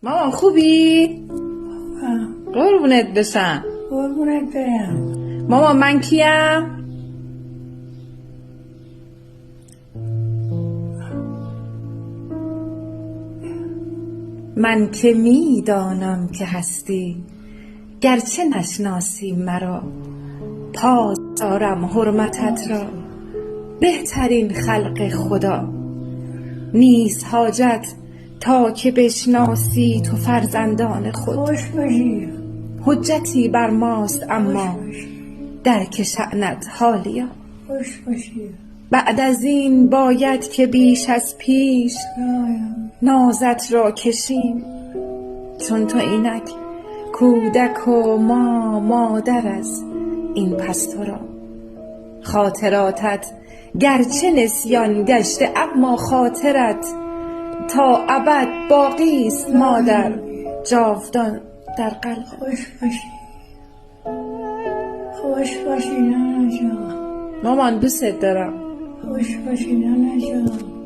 مامان خوبی؟ قربونت بشم. قربونت برم. مامان من کیم؟ من که میدانم که هستی، گرچه نشناسی مرا. پاس دارم حرمتت را، بهترین خلق خدا. نیست حاجت تا که بشناسی تو فرزندان خود. خوش باشی. حجتی بر ماست اما خوش باشی. درک شأنت حالیا. خوش باشی. بعد از این باید که بیش از پیش رایم. نازت را کشیم، چون تو اینک کودک و ما مادر از این پس تو را. خاطراتت گرچه نسیان گشته اما خاطرت تا ابد باقی است مادر، جاودان در قلب. خوش باشی. خوش باشی نانا جان. مامان دوست دارم. خوش باشی نانا جان.